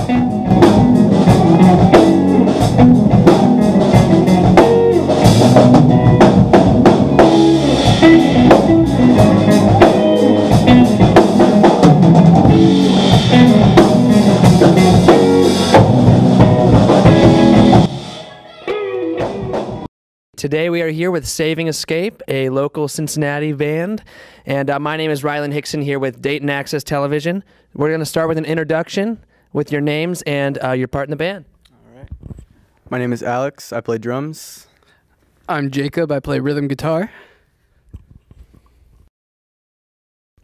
Today we are here with Saving Escape, a local Cincinnati band, and my name is Rylan Hickson here with Dayton Access Television. We're going to start with an introduction with your names and your part in the band. All right. My name is Alex. I play drums. I'm Jacob. I play rhythm guitar.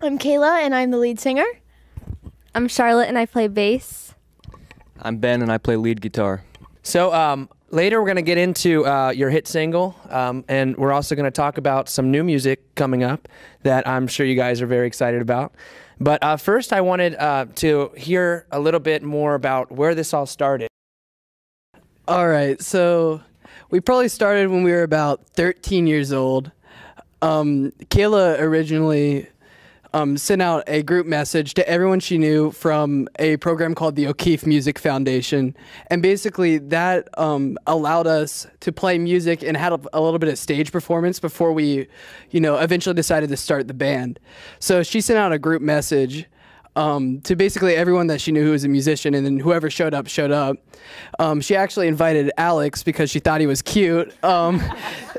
I'm Kayla, and I'm the lead singer. I'm Charlotte, and I play bass. I'm Ben, and I play lead guitar. So later we're going to get into your hit single, and we're also going to talk about some new music coming up that I'm sure you guys are very excited about. But first I wanted to hear a little bit more about where this all started. All right, so we probably started when we were about 13 years old. Kayla originally sent out a group message to everyone she knew from a program called the O'Keefe Music Foundation. And basically that allowed us to play music and had a little bit of stage performance before we, eventually decided to start the band. So she sent out a group message to basically everyone that she knew who was a musician, and then whoever showed up, showed up. She actually invited Alex because she thought he was cute.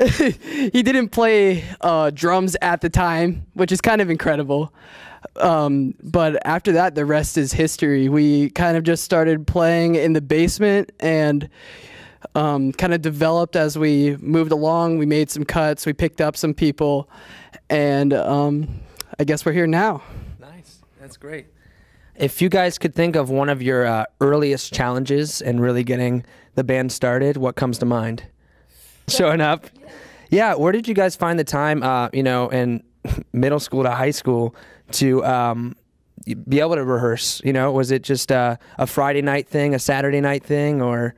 He didn't play drums at the time, which is kind of incredible. But after that, the rest is history. We kind of just started playing in the basement and kind of developed as we moved along. We made some cuts, we picked up some people, and I guess we're here now. That's great. If you guys could think of one of your earliest challenges in really getting the band started, what comes to mind? Showing up? Yeah, where did you guys find the time, in middle school to high school to be able to rehearse? Was it just a Friday night thing, a Saturday night thing, or?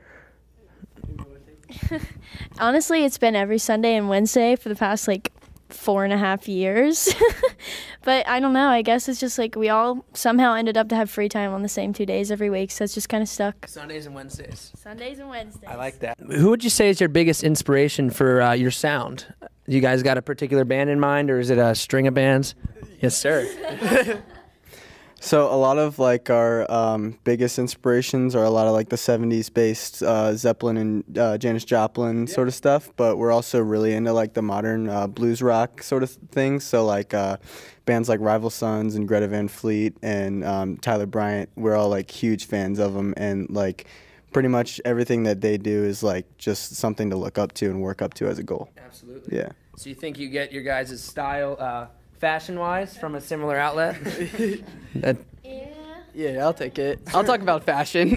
Honestly, it's been every Sunday and Wednesday for the past, 4.5 years. But I don't know, I guess it's just we all somehow ended up to have free time on the same 2 days every week, so it's just kind of stuck. Sundays and Wednesdays. Sundays and Wednesdays. I like that. Who would you say is your biggest inspiration for your sound? You guys got a particular band in mind, or is it a string of bands? Yes, sir. So a lot of our biggest inspirations are a lot of the 70s based Zeppelin and Janis Joplin sort of stuff, but we're also really into the modern blues rock sort of things. So bands like Rival Sons and Greta Van Fleet and Tyler Bryant, we're all huge fans of them, and pretty much everything that they do is just something to look up to and work up to as a goal. Absolutely. Yeah. So you think you get your guys' style fashion-wise from a similar outlet? Yeah, I'll take it. I'll talk about fashion.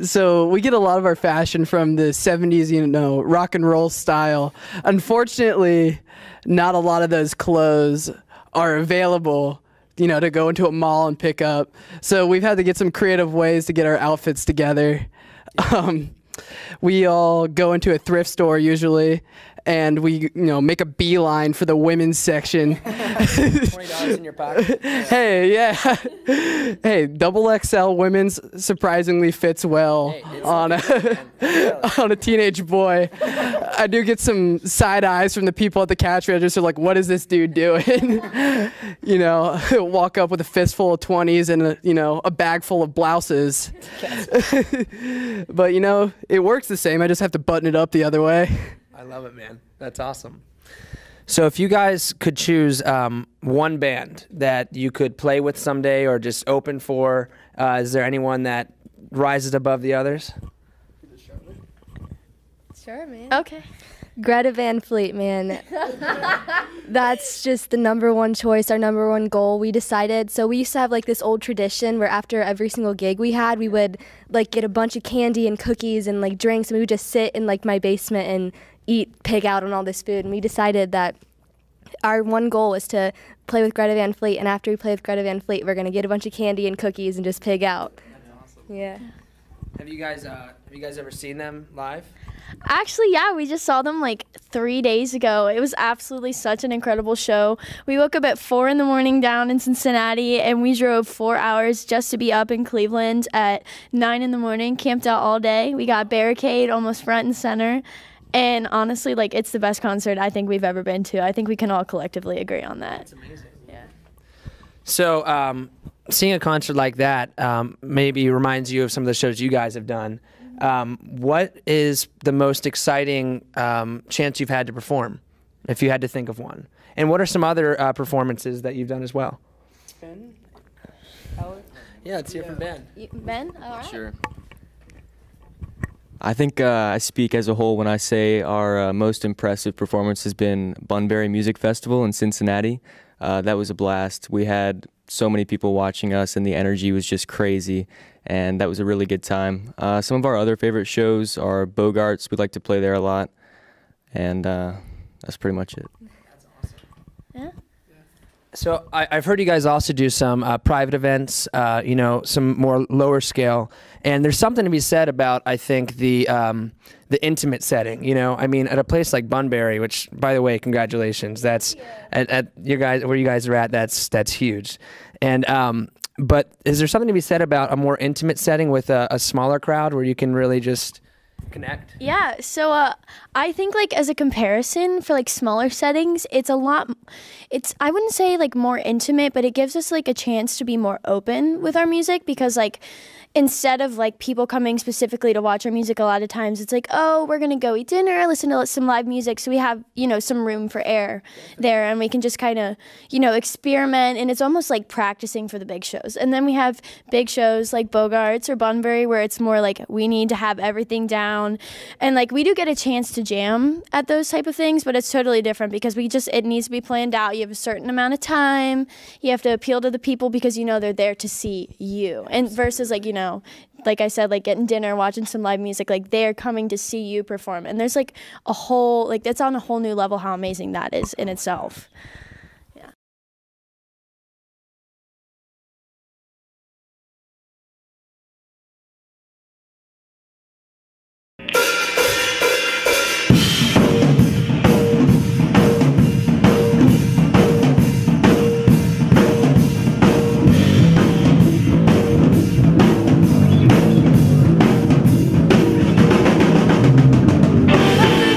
So we get a lot of our fashion from the 70s, rock and roll style. Unfortunately, not a lot of those clothes are available, to go into a mall and pick up. So we've had to get some creative ways to get our outfits together. We all go into a thrift store usually, and we, make a beeline for the women's section. $20 in your pocket. Hey, yeah. Hey, XXL women's surprisingly fits well on a teenage boy. I do get some side eyes from the people at the cash register, what is this dude doing? Walk up with a fistful of 20s and a bag full of blouses. But it works the same. I just have to button it up the other way. I love it, man. That's awesome. So if you guys could choose one band that you could play with someday or just open for, is there anyone that rises above the others? Sure, man. Okay. Greta Van Fleet, man. That's just the #1 choice, our #1 goal. We decided, so we used to have this old tradition where after every single gig we had, we would get a bunch of candy and cookies and drinks, and we would just sit in my basement and pig out on all this food. And we decided that our one goal was to play with Greta Van Fleet, and after we play with Greta Van Fleet, we're gonna get a bunch of candy and cookies and just pig out. That's awesome. Yeah. Have you guys ever seen them live? Actually, yeah, we just saw them like 3 days ago. It was absolutely such an incredible show. We woke up at 4 in the morning down in Cincinnati, and we drove 4 hours just to be up in Cleveland at 9 in the morning, camped out all day. We got barricade almost front and center. And honestly, like, it's the best concert I think we've ever been to. I think we can all collectively agree on that. That's amazing. Yeah. So, seeing a concert like that maybe reminds you of some of the shows you guys have done. What is the most exciting chance you've had to perform, if you had to think of one? And what are some other performances that you've done as well? Ben? Yeah, let's hear from Ben. Ben, all right. Sure. I think I speak as a whole when I say our most impressive performance has been Bunbury Music Festival in Cincinnati. That was a blast. We had so many people watching us, and the energy was just crazy, and that was a really good time. Some of our other favorite shows are Bogart's. We like to play there a lot, and that's pretty much it. That's awesome. Yeah. So I've heard you guys also do some private events, some more lower scale, and there's something to be said about, I think, the intimate setting. I mean, at a place like Bunbury, which, by the way, congratulations. That's at you guys where you guys are at. That's huge. And but is there something to be said about a more intimate setting with a smaller crowd where you can really just connect? Yeah, so I think, like, as a comparison for, like, smaller settings, it's I wouldn't say, like, more intimate, but it gives us, like, a chance to be more open with our music, because, like, instead of, like, people coming specifically to watch our music, a lot of times it's like, oh, we're gonna go eat dinner, listen to some live music, so we have, some room for air there, and we can just kind of, experiment, and it's almost like practicing for the big shows. And then we have big shows like Bogart's or Bunbury, where it's more like we need to have everything down, and, like, we do get a chance to jam at those type of things, but it's totally different because it needs to be planned out. You have a certain amount of time, you have to appeal to the people because they're there to see you, and versus, like, like I said, like, getting dinner, watching some live music, like, they're coming to see you perform. And there's, like, that's on a whole new level how amazing that is in itself. Yeah.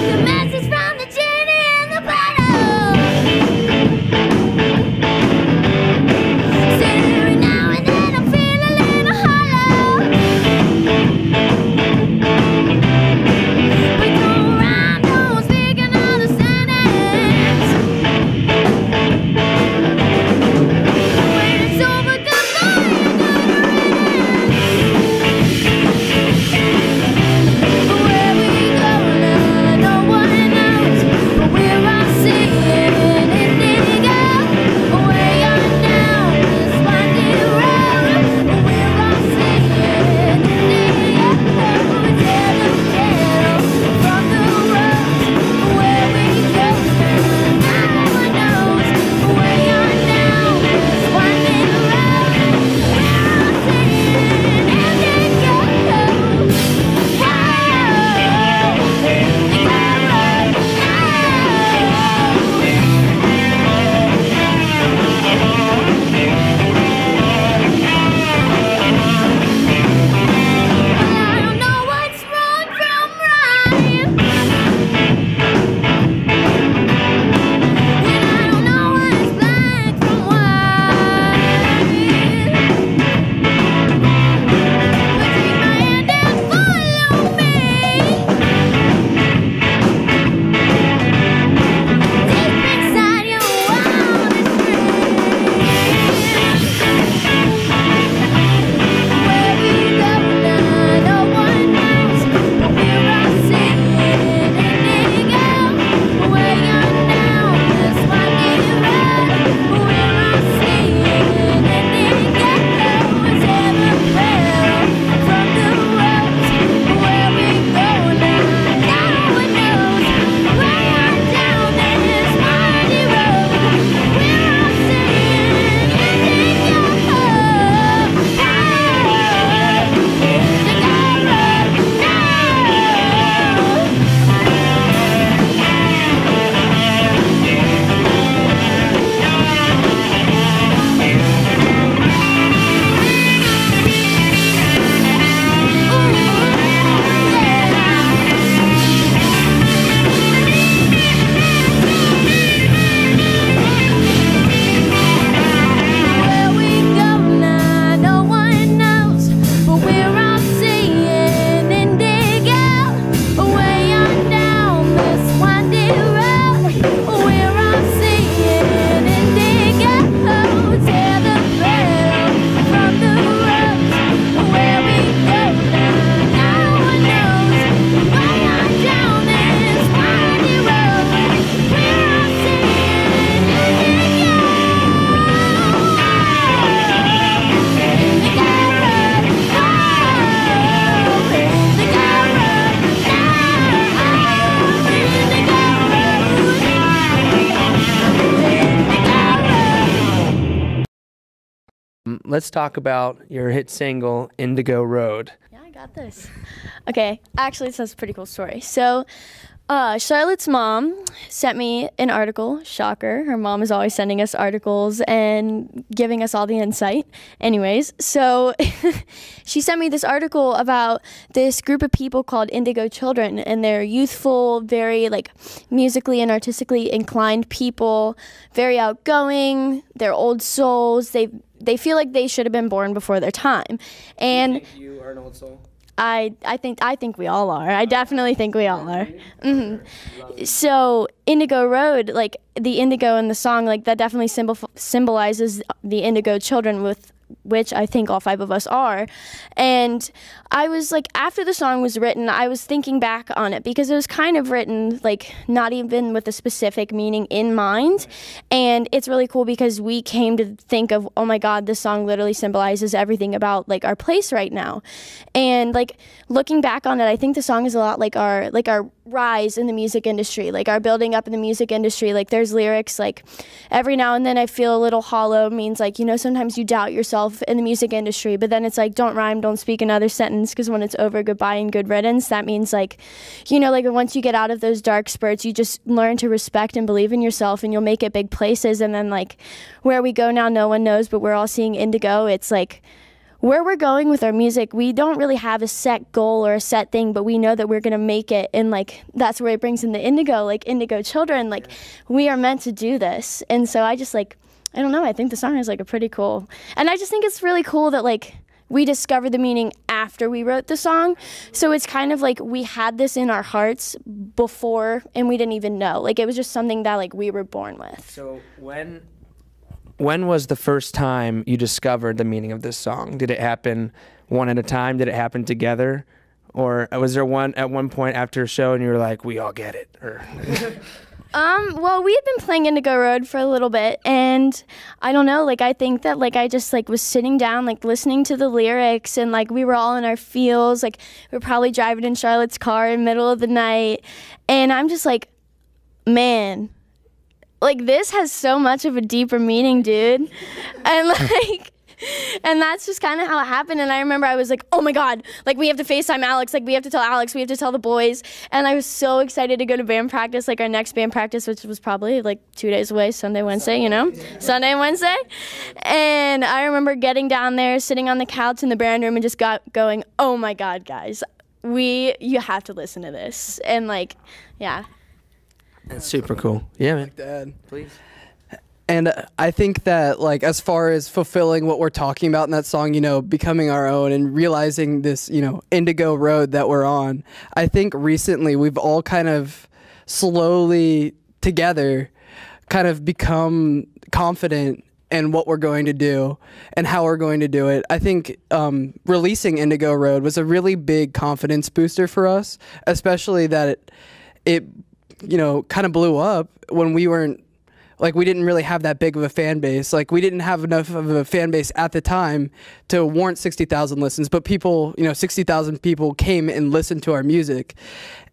The message from the genie in the bottle. let's talk about your hit single, Indigo Road. Yeah, I got this. Okay, actually, this is a pretty cool story. So, Charlotte's mom sent me an article. Shocker. Her mom is always sending us articles and giving us all the insight. Anyways, so she sent me this article about this group of people called Indigo Children, and they're youthful, very like musically and artistically inclined people, very outgoing. They're old souls. They feel like they should have been born before their time. And you think you are an old soul? I think we all are. I definitely think we all are. So Indigo Road, like the indigo in the song, like that definitely symbolizes the indigo children, with which I think all 5 of us are. And I was like, after the song was written, I was thinking back on it because it was kind of written like not even with a specific meaning in mind. And it's really cool because we came to think of, oh my God, this song literally symbolizes everything about like our place right now. And like looking back on it, I think the song is a lot like our rise in the music industry, like our building up in the music industry. Like there's lyrics like, every now and then I feel a little hollow, means like, you know, sometimes you doubt yourself in the music industry, but then it's like, don't rhyme, don't speak another sentence, because when it's over, goodbye and good riddance. That means like, you know, like once you get out of those dark spurts, you just learn to respect and believe in yourself, and you'll make it big places. And then like where we go now, no one knows, but we're all seeing indigo. It's like where we're going with our music, we don't really have a set goal or a set thing, but we know that we're going to make it. And like, that's where it brings in the indigo, like indigo children, like we are meant to do this. And so I just like, I don't know, I think the song is like a pretty cool, and I just think it's really cool that like we discovered the meaning after we wrote the song. So it's kind of like we had this in our hearts before and we didn't even know. Like it was just something that like we were born with. So when was the first time you discovered the meaning of this song? Did it happen one at a time? Did it happen together? Or was there one at one point after a show and you were like, we all get it? Or Well, we had been playing Indigo Road for a little bit, and I don't know, like I think that like I just like was sitting down, like listening to the lyrics, and like we were all in our feels, like we were probably driving in Charlotte's car in the middle of the night, and I'm just like, man, like this has so much of a deeper meaning, dude. And like, and that's just kind of how it happened. And I remember I was like, oh my God, like we have to FaceTime Alex, like we have to tell Alex, we have to tell the boys. And I was so excited to go to band practice, like our next band practice, which was probably like 2 days away, Sunday, Wednesday, you know, Sunday and Wednesday. And I remember getting down there, sitting on the couch in the band room and just going, oh my God, guys, you have to listen to this. And like, yeah. That's super cool. Yeah, man. Dad. Please. And I think that, like, as far as fulfilling what we're talking about in that song, you know, becoming our own and realizing this, you know, indigo road that we're on, I think recently we've all kind of slowly together kind of become confident in what we're going to do and how we're going to do it. I think releasing Indigo Road was a really big confidence booster for us, especially that it you know, kind of blew up when we weren't, like, we didn't really have that big of a fan base. Like, we didn't have enough of a fan base at the time to warrant 60,000 listens, but people, you know, 60,000 people came and listened to our music.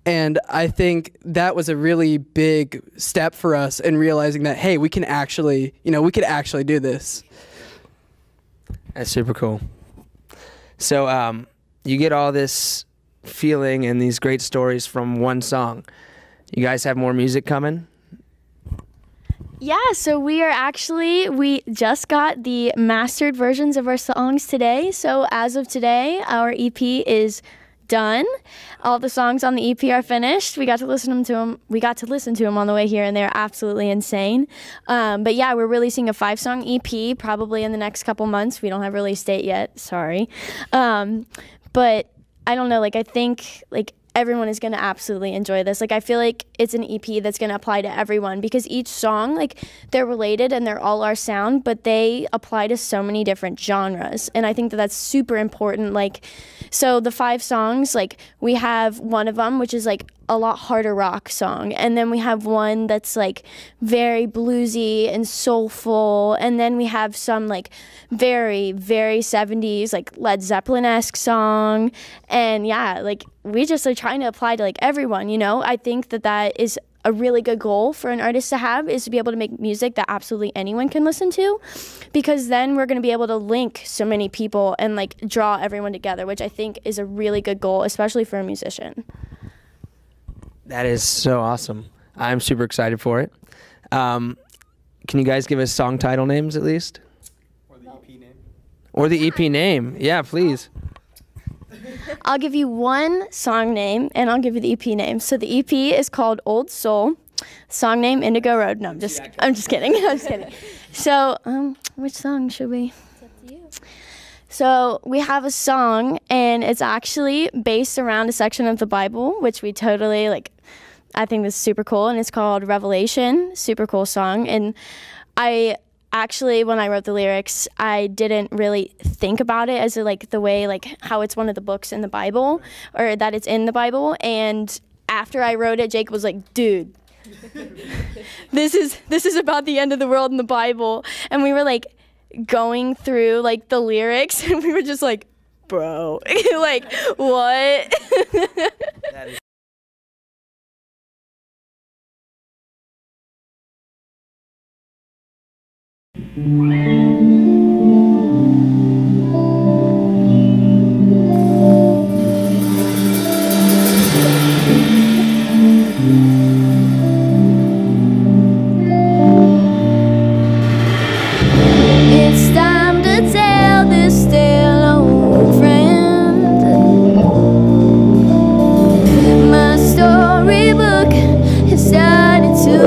And I think that was a really big step for us in realizing that, hey, we can actually, you know, we could actually do this. That's super cool. So you get all this feeling and these great stories from one song. You guys have more music coming? Yeah, so we just got the mastered versions of our songs today. So as of today, our EP is done. All the songs on the EP are finished. We got to listen to them on the way here, and they're absolutely insane. But yeah, we're releasing a 5-song EP probably in the next couple months. We don't have a release date yet, sorry. But I don't know, like, I think, like, everyone is going to absolutely enjoy this. Like, I feel like it's an EP that's going to apply to everyone because each song, like, they're related and they're all our sound, but they apply to so many different genres. And I think that that's super important. Like, so the 5 songs, like, we have one of them, which is like a lot harder rock song. And then we have one that's like very bluesy and soulful. And then we have some like very, very 70s, like Led Zeppelin-esque song. And yeah, like, we just are trying to apply to like everyone, you know? I think that that is a really good goal for an artist to have, is to be able to make music that absolutely anyone can listen to, because then we're going to be able to link so many people and like draw everyone together, which I think is a really good goal, especially for a musician. That is so awesome. I'm super excited for it. Can you guys give us song title names at least? Or the EP name. Or the EP name. Yeah, please. I'll give you one song name, and I'll give you the EP name. So the EP is called Old Soul. Song name, Indigo Road. No, I'm just kidding. I'm just kidding. So, which song should we? It's up to you. So we have a song, and it's actually based around a section of the Bible, which we totally like. I think this is super cool, and it's called Revelation. Super cool song. And I actually, when I wrote the lyrics, I didn't really think about it as like the way like how it's one of the books in the Bible, or that it's in the Bible. And after I wrote it, Jake was like, "Dude, this is about the end of the world in the Bible." And we were like going through like the lyrics, and we were just like, "Bro, like what?" That is It's time to tell this tale, old friend. My storybook has started to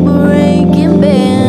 break and bend.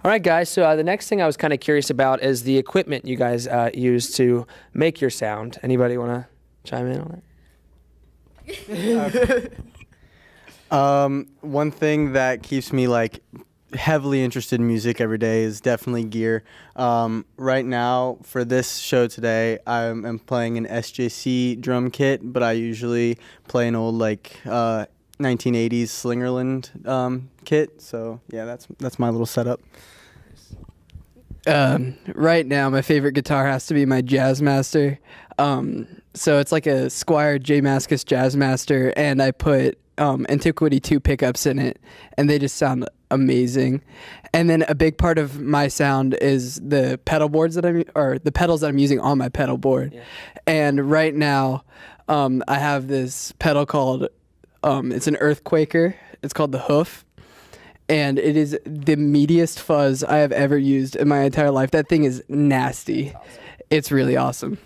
All right, guys. So the next thing I was kind of curious about is the equipment you guys use to make your sound. Anybody want to chime in on it? One thing that keeps me like heavily interested in music every day is definitely gear. Right now for this show today, I'm playing an SJC drum kit, but I usually play an old like 1980s Slingerland kit. So yeah, that's my little setup. Right now, my favorite guitar has to be my Jazzmaster. So it's like a Squier J. Mascis Jazzmaster, and I put Antiquity 2 pickups in it, and they just sound amazing. And then a big part of my sound is the pedal boards that the pedals that I'm using on my pedal board. Yeah. And right now, I have this pedal called it's an Earthquaker. It's called the Hoof. And it is the meatiest fuzz I have ever used in my entire life. That thing is nasty. It's really awesome.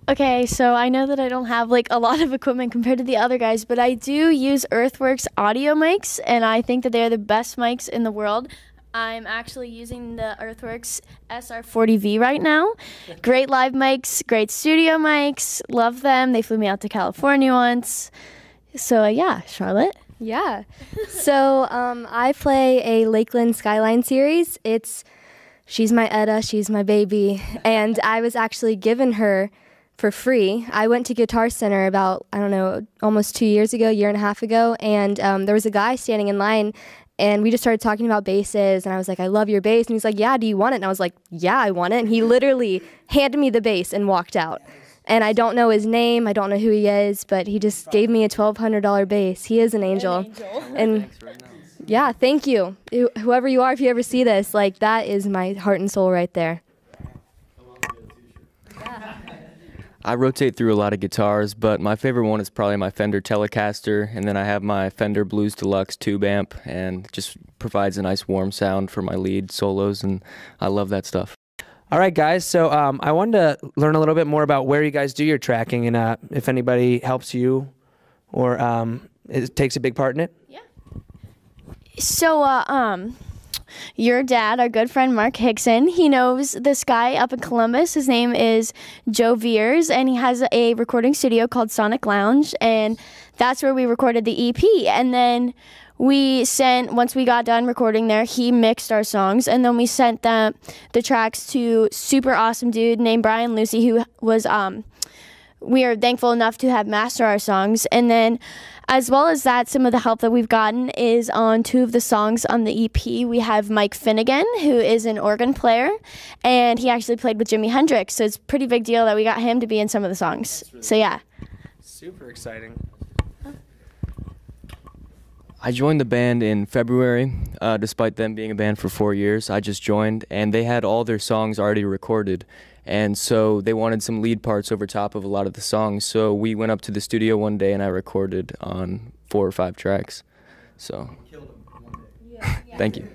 Okay, so I know that I don't have like a lot of equipment compared to the other guys, but I do use Earthworks audio mics, and I think that they're the best mics in the world. I'm actually using the Earthworks SR40V right now. Great live mics, great studio mics. Love them. They flew me out to California once. So yeah, Charlotte. Yeah. So I play a Lakeland Skyline series. She's my Etta, she's my baby, and I was actually given her for free. I went to Guitar Center about, I don't know, almost 2 years ago, year and a half ago, and there was a guy standing in line, and we just started talking about basses, and I was like, I love your bass, and he's like, yeah, do you want it? And I was like, yeah, I want it, and he literally handed me the bass and walked out. And I don't know his name, I don't know who he is, but he just gave me a $1,200 bass. He is an angel. And yeah, thank you. Whoever you are, if you ever see this, like, that is my heart and soul right there. I rotate through a lot of guitars, but my favorite one is probably my Fender Telecaster, and then I have my Fender Blues Deluxe tube amp, and just provides a nice warm sound for my lead solos, and I love that stuff. All right, guys. So I wanted to learn a little bit more about where you guys do your tracking, and if anybody helps you or it takes a big part in it. Yeah. So your dad, our good friend Mark Hickson, he knows this guy up in Columbus. His name is Joe Veers, and he has a recording studio called Sonic Lounge, and that's where we recorded the EP. And then once we got done recording there, he mixed our songs, and then we sent the tracks to super awesome dude named Brian Lucy, who was, we are thankful enough to have mastered our songs. And then, as well as that, some of the help that we've gotten is on 2 of the songs on the EP. We have Mike Finnegan, who is an organ player, and he actually played with Jimi Hendrix, so it's a pretty big deal that we got him to be in some of the songs. Really so yeah. Super exciting. I joined the band in February, despite them being a band for 4 years. I just joined, and they had all their songs already recorded, and so they wanted some lead parts over top of a lot of the songs. So we went up to the studio one day, and I recorded on 4 or 5 tracks. So, thank you.